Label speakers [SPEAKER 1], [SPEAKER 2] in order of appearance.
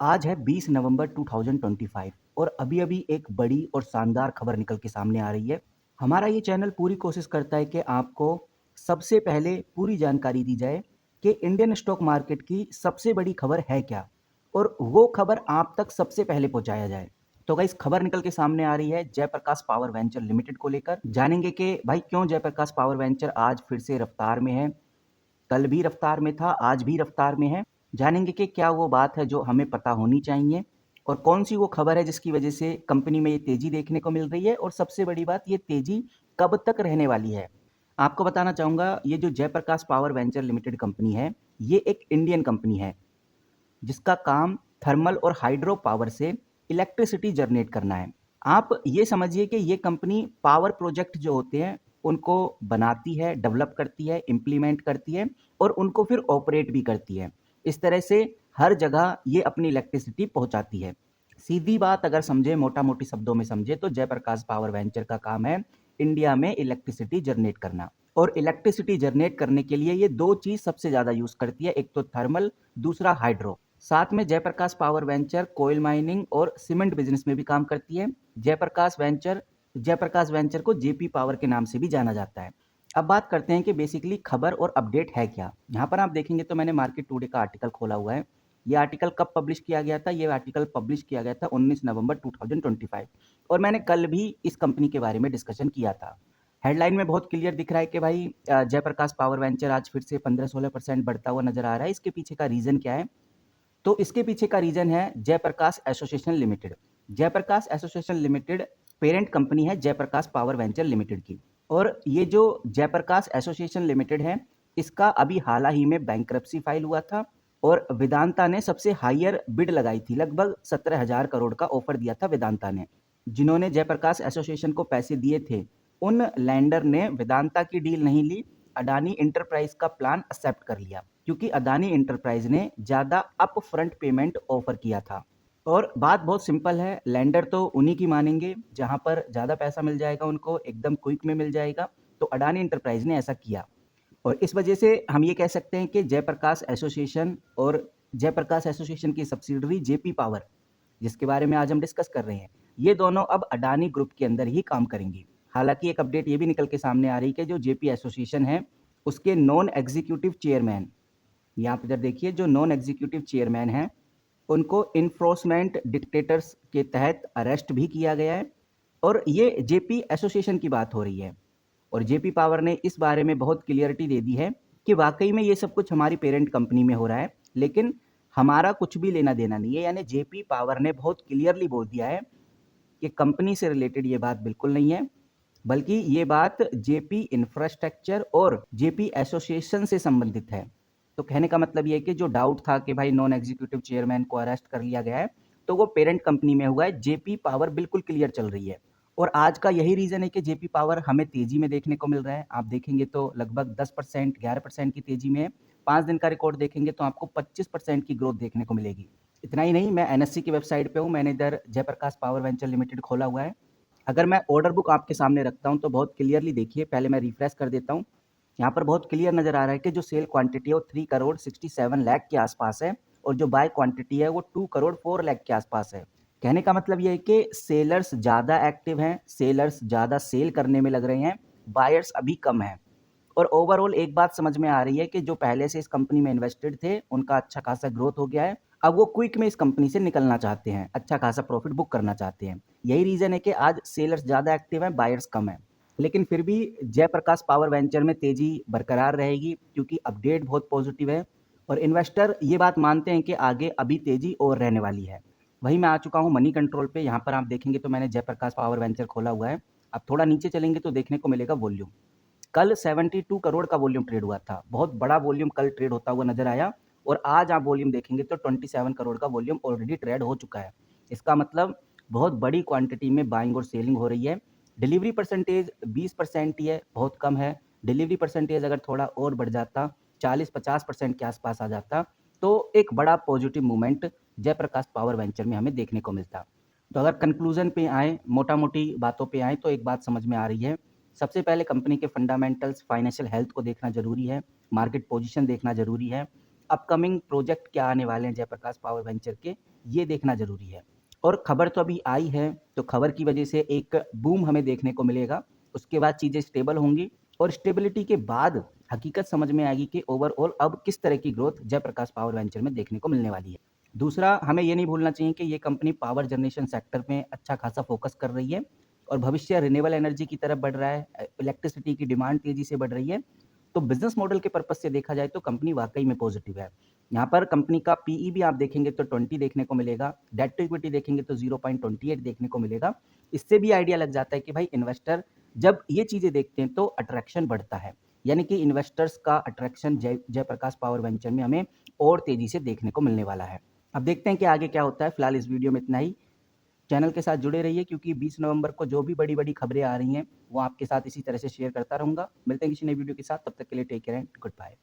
[SPEAKER 1] आज है 20 नवंबर 2025 और अभी-अभी एक बड़ी और शानदार खबर निकल के सामने आ रही है। हमारा ये चैनल पूरी कोशिश करता है कि आपको सबसे पहले पूरी जानकारी दी जाए कि इंडियन स्टॉक मार्केट की सबसे बड़ी खबर है क्या और वो खबर आप तक सबसे पहले पहुंचाया जाए। तो गाइस खबर निकल के सामने आ रही है जयप्रकाश पावर वेंचर लिमिटेड को लेकर। जानेंगे कि भाई क्यों जयप्रकाश पावर वेंचर आज फिर से रफ्तार में है, कल भी रफ्तार में था, आज भी रफ्तार में है। जानेंगे कि क्या वो बात है जो हमें पता होनी चाहिए और कौन सी वो खबर है जिसकी वजह से कंपनी में ये तेजी देखने को मिल रही है और सबसे बड़ी बात ये तेजी कब तक रहने वाली है। आपको बताना चाहूँगा ये जो Jaiprakash power venture limited company है, ये एक इंडियन कंपनी है जिसका काम थर्मल और हाइड्रो पावर से इलेक्ट्रिसिटी जनरेट करना है। आप ये समझिए कि ये कंपनी पावर प्रोजेक्ट जो होते हैं उनको बनाती है, डेवलप करती है, इम्प्लीमेंट करती है और उनको फिर ऑपरेट भी करती है। इस तरह से हर जगह ये अपनी इलेक्ट्रिसिटी पहुंचाती है। सीधी बात अगर समझे, मोटा मोटी शब्दों में समझे तो जयप्रकाश पावर वेंचर का काम है इंडिया में इलेक्ट्रिसिटी जनरेट करना। और इलेक्ट्रिसिटी जनरेट करने के लिए ये दो चीज सबसे ज्यादा यूज करती है, एक तो थर्मल, दूसरा हाइड्रो। साथ में जयप्रकाश पावर वेंचर कोयल माइनिंग और सीमेंट बिजनेस में भी काम करती है। जयप्रकाश वेंचर को जेपी पावर के नाम से भी जाना जाता है। अब बात करते हैं कि बेसिकली खबर और अपडेट है क्या। यहाँ पर आप देखेंगे तो मैंने मार्केट टुडे का आर्टिकल खोला हुआ है। ये आर्टिकल कब पब्लिश किया गया था? ये आर्टिकल पब्लिश किया गया था 19 नवंबर 2025 और मैंने कल भी इस कंपनी के बारे में डिस्कशन किया था। हेडलाइन में बहुत क्लियर दिख रहा है कि भाई जयप्रकाश पावर वेंचर आज फिर से 15-16% बढ़ता हुआ नजर आ रहा है। इसके पीछे का रीजन क्या है? तो इसके पीछे का रीजन है Jaiprakash association limited. Jaiprakash association limited parent company है जयप्रकाश पावर वेंचर लिमिटेड की। और ये जो जयप्रकाश एसोसिएशन लिमिटेड है, इसका अभी हाल ही में बैंक्रप्सी फाइल हुआ था और वेदांता ने सबसे हायर बिड लगाई थी। लगभग 17,000 करोड़ का ऑफर दिया था वेदांता ने। जिन्होंने जयप्रकाश एसोसिएशन को पैसे दिए थे, उन लैंडर ने वेदांता की डील नहीं ली, अडानी इंटरप्राइज का प्लान एक्सेप्ट कर लिया क्योंकि अदानी इंटरप्राइज ने ज़्यादा अप फ्रंट पेमेंट ऑफर किया था। और बात बहुत सिंपल है, लैंडर तो उन्हीं की मानेंगे जहां पर ज़्यादा पैसा मिल जाएगा, उनको एकदम क्विक में मिल जाएगा। तो अडानी इंटरप्राइज ने ऐसा किया और इस वजह से हम ये कह सकते हैं कि जयप्रकाश एसोसिएशन और जयप्रकाश एसोसिएशन की सब्सिडरी जेपी पावर, जिसके बारे में आज हम डिस्कस कर रहे हैं, ये दोनों अब अडानी ग्रुप के अंदर ही काम करेंगी। हालांकि एक अपडेट ये भी निकल के सामने आ रही है कि जो जेपी एसोसिएशन है उसके नॉन एग्जीक्यूटिव चेयरमैन, यहाँ पर इधर देखिए, जो नॉन एग्जीक्यूटिव चेयरमैन हैं उनको इन्फोर्समेंट डिक्टेटर्स के तहत अरेस्ट भी किया गया है। और ये जेपी एसोसिएशन की बात हो रही है और जेपी पावर ने इस बारे में बहुत क्लियरिटी दे दी है कि वाकई में ये सब कुछ हमारी पेरेंट कंपनी में हो रहा है, लेकिन हमारा कुछ भी लेना देना नहीं है। यानी जेपी पावर ने बहुत क्लियरली बोल दिया है कि कंपनी से रिलेटेड ये बात बिल्कुल नहीं है, बल्कि ये बात जेपी इंफ्रास्ट्रक्चर और जेपी एसोसिएशन से संबंधित है। तो कहने का मतलब ये है कि जो डाउट था कि भाई नॉन एग्जीक्यूटिव चेयरमैन को अरेस्ट कर लिया गया है, तो वो पेरेंट कंपनी में हुआ है। जेपी पावर बिल्कुल क्लियर चल रही है और आज का यही रीजन है कि जेपी पावर हमें तेजी में देखने को मिल रहा है। आप देखेंगे तो लगभग 10%, 11% की तेजी में है। 5 दिन का रिकॉर्ड देखेंगे तो आपको 25% की ग्रोथ देखने को मिलेगी। इतना ही नहीं, मैं एनएससी की वेबसाइट पे हूँ, मैंने इधर जयप्रकाश पावर वेंचर लिमिटेड खोला हुआ है। अगर मैं ऑर्डर बुक आपके सामने रखता हूँ तो बहुत क्लियरली देखिए, पहले मैं रिफ्रेश कर देता हूँ। यहाँ पर बहुत क्लियर नजर आ रहा है कि जो सेल क्वांटिटी है वो 3,67,00,000 के आसपास है और जो बाय क्वांटिटी है वो 2,04,00,000 के आसपास है। कहने का मतलब ये है कि सेलर्स ज़्यादा एक्टिव हैं, सेलर्स ज़्यादा सेल करने में लग रहे हैं, बायर्स अभी कम हैं। और ओवरऑल एक बात समझ में आ रही है कि जो पहले से इस कंपनी में इन्वेस्टेड थे उनका अच्छा खासा ग्रोथ हो गया है। अब वो क्विक में इस कंपनी से निकलना चाहते हैं, अच्छा खासा प्रॉफिट बुक करना चाहते हैं। यही रीजन है कि आज सेलर्स ज़्यादा एक्टिव हैं, बायर्स कम हैं। लेकिन फिर भी जयप्रकाश पावर वेंचर में तेजी बरकरार रहेगी क्योंकि अपडेट बहुत पॉजिटिव है और इन्वेस्टर ये बात मानते हैं कि आगे अभी तेजी और रहने वाली है। वहीं मैं आ चुका हूँ मनी कंट्रोल पे। यहाँ पर आप देखेंगे तो मैंने जयप्रकाश पावर वेंचर खोला हुआ है। अब थोड़ा नीचे चलेंगे तो देखने को मिलेगा वॉल्यूम। कल 72 करोड़ का वॉल्यूम ट्रेड हुआ था, बहुत बड़ा वॉल्यूम कल ट्रेड होता हुआ नजर आया। और आज आप वॉल्यूम देखेंगे तो 27 करोड़ का वॉल्यूम ऑलरेडी ट्रेड हो चुका है। इसका मतलब बहुत बड़ी क्वांटिटी में बाइंग और सेलिंग हो रही है। डिलीवरी परसेंटेज 20% ही है, बहुत कम है। डिलीवरी परसेंटेज अगर थोड़ा और बढ़ जाता, 40-50% के आसपास आ जाता, तो एक बड़ा positive movement Jaiprakash power venture में हमें देखने को मिलता। तो अगर कंक्लूजन पे आए, मोटा मोटी बातों पे आए, तो एक बात समझ में आ रही है। सबसे पहले कंपनी के फंडामेंटल्स, फाइनेंशियल हेल्थ को देखना जरूरी है, मार्केट पोजीशन देखना जरूरी है। अपकमिंग प्रोजेक्ट क्या आने वाले हैं जयप्रकाश पावर वेंचर के, ये देखना ज़रूरी है। और खबर तो अभी आई है, तो खबर की वजह से एक बूम हमें देखने को मिलेगा। उसके बाद चीज़ें स्टेबल होंगी और स्टेबिलिटी के बाद हकीकत समझ में आएगी कि ओवरऑल अब किस तरह की ग्रोथ जयप्रकाश पावर वेंचर में देखने को मिलने वाली है। दूसरा, हमें ये नहीं भूलना चाहिए कि ये कंपनी पावर जनरेशन सेक्टर में अच्छा खासा फोकस कर रही है और भविष्य रिन्यूएबल एनर्जी की तरफ बढ़ रहा है, इलेक्ट्रिसिटी की डिमांड तेज़ी से बढ़ रही है। तो बिज़नेस मॉडल के पर्पज़ से देखा जाए तो कंपनी वाक़ई में पॉज़िटिव है। यहाँ पर कंपनी का पीई भी आप देखेंगे तो 20 देखने को मिलेगा, डेट टू इक्विटी देखेंगे तो 0.28 देखने को मिलेगा। इससे भी आइडिया लग जाता है कि भाई इन्वेस्टर जब ये चीज़ें देखते हैं तो अट्रैक्शन बढ़ता है। यानी कि इन्वेस्टर्स का अट्रैक्शन जयप्रकाश पावर वेंचर में हमें और तेज़ी से देखने को मिलने वाला है। अब देखते हैं कि आगे क्या होता है। फिलहाल इस वीडियो में इतना ही। चैनल के साथ जुड़े रहिए क्योंकि 20 नवंबर को जो भी बड़ी-बड़ी खबरें आ रही हैं, वो आपके साथ इसी तरह से शेयर करता रहूँगा। मिलते हैं किसी नई वीडियो के साथ, तब तक के लिए take care and good bye.